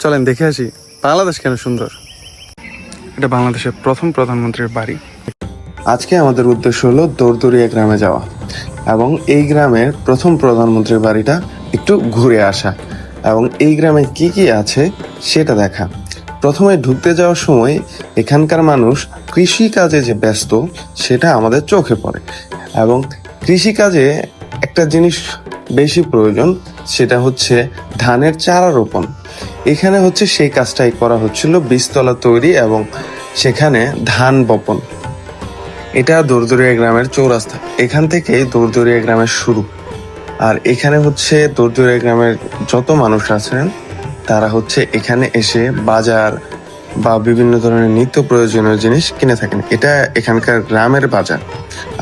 চলেন দেখে আসি বাংলাদেশ কেন সুন্দর। এটা বাংলাদেশের প্রথম প্রধানমন্ত্রীর বাড়ি। আজকে আমাদের উদ্দেশ্য হলো দৌড়দৌড়িয়া গ্রামে যাওয়া এবং এই গ্রামের প্রথম প্রধানমন্ত্রীর বাড়িটা একটু ঘুরে আসা এবং এই গ্রামে কি কি আছে সেটা দেখা। প্রথমে ঢুকতে যাওয়ার সময় এখানকার মানুষ কৃষি কাজে যে ব্যস্ত সেটা আমাদের চোখে পড়ে এবং কৃষিকাজে একটা জিনিস বেশি প্রয়োজন, সেটা হচ্ছে ধানের চারা রোপণ। এখানে হচ্ছে সেই কাজটাই করা হচ্ছিল, বীজতলা তৈরি এবং সেখানে ধান বপন। এটা দৌড়দৌড়িয়া গ্রামের চৌরাস্তা, এখান থেকে দৌড়দৌড়িয়া গ্রামের শুরু। আর এখানে হচ্ছে দৌড়দৌড়িয়া গ্রামের যত মানুষ আছেন তারা হচ্ছে এখানে এসে বাজার বা বিভিন্ন ধরনের নিত্য প্রয়োজনীয় জিনিস কিনে থাকেন। এটা এখানকার গ্রামের বাজার।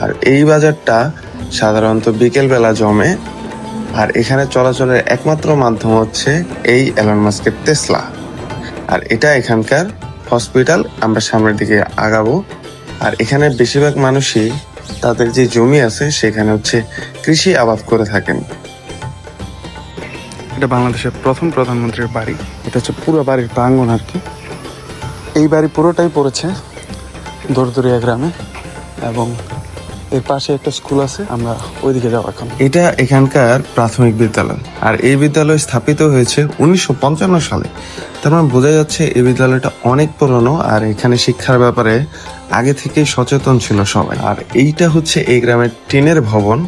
আর এই বাজারটা সাধারণত বিকেলবেলা জমে। আর এখানে চলাচলের একমাত্র মাধ্যম হচ্ছে এই এলন মাস্কের টেসলা। আর এটা এখানকার হসপিটাল। আমরা সামনের দিকে আগাবো। আর এখানে বেশিরভাগ মানুষই তাদের যে জমি আছে সেখানে হচ্ছে কৃষি আবাদ করে থাকেন। এটা বাংলাদেশের প্রথম প্রধানমন্ত্রীর বাড়ি। এটা হচ্ছে পুরো বাড়ির প্রাঙ্গণ আর কি। এই বাড়ি পুরোটাই পড়েছে দৌড়দৌড়িয়া গ্রামে এবং এর পাশে একটা স্কুল আছে, আমরা ওইদিকে যাবো এখন। এটা এখানকার প্রাথমিক বিদ্যালয় আর এই বিদ্যালয় স্থাপিত হয়েছে 1955 সালে। তার মানে বোঝা যাচ্ছে এই বিদ্যালয়টা অনেক পুরনো আর এখানে শিক্ষার ব্যাপারে আগে থেকেই সচেতন ছিল সবাই। আর এইটা হচ্ছে এই গ্রামের টিনের ভবন।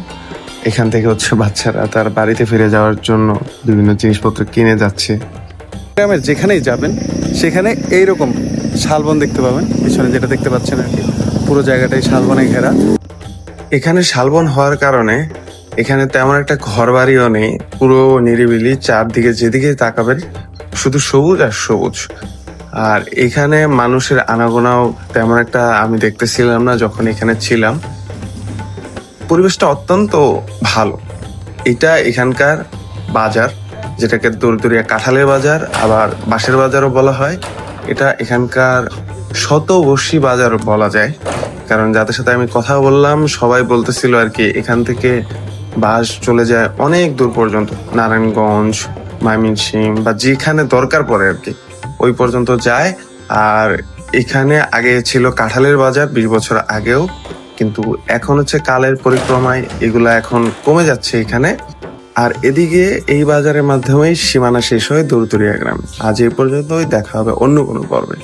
এখান থেকে হচ্ছে বাচ্চারা তার বাড়িতে ফিরে যাওয়ার জন্য বিভিন্ন জিনিসপত্র কিনে যাচ্ছে। গ্রামের যেখানেই যাবেন সেখানে এইরকম শালবন দেখতে পাবেন। পিছনে যেটা দেখতে পাচ্ছেন আর কি, পুরো জায়গাটাই শালবনে ঘেরা। এখানে শালবন হওয়ার কারণে এখানে তেমন একটা ঘর বাড়িও নেই, পুরো নিরিবিলি, চারদিকে যেদিকে তাকাবেন শুধু সবুজ আর সবুজ। আর এখানে মানুষের আনাগোনাও তেমন একটা আমি দেখতেছিলাম না যখন এখানে ছিলাম। পরিবেশটা অত্যন্ত ভালো। এটা এখানকার বাজার, যেটাকে দৌড়দৌড়িয়া কাঁঠালের বাজার আবার বাঁশের বাজারও বলা হয়। এটা এখানকার শতবর্ষী বাজার বলা যায়, কারণ যাদের সাথে আমি কথা বললাম সবাই বলতেছিল আর কি এখান থেকে বাস চলে যায় অনেক দূর পর্যন্ত, নারায়ণগঞ্জ, ময়মনসিংহ বা যেখানে দরকার পড়ে আর কি ওই পর্যন্ত যায়। আর এখানে আগে ছিল কাঁঠালের বাজার 20 বছর আগেও, কিন্তু এখন হচ্ছে কালের পরিক্রমায় এগুলা এখন কমে যাচ্ছে এখানে। আর এদিকে এই বাজারের মাধ্যমেই সীমানা শেষ হয় দৌড়দৌড়িয়া গ্রাম। আজ এই পর্যন্তই, দেখা হবে অন্য কোনো পর্বে।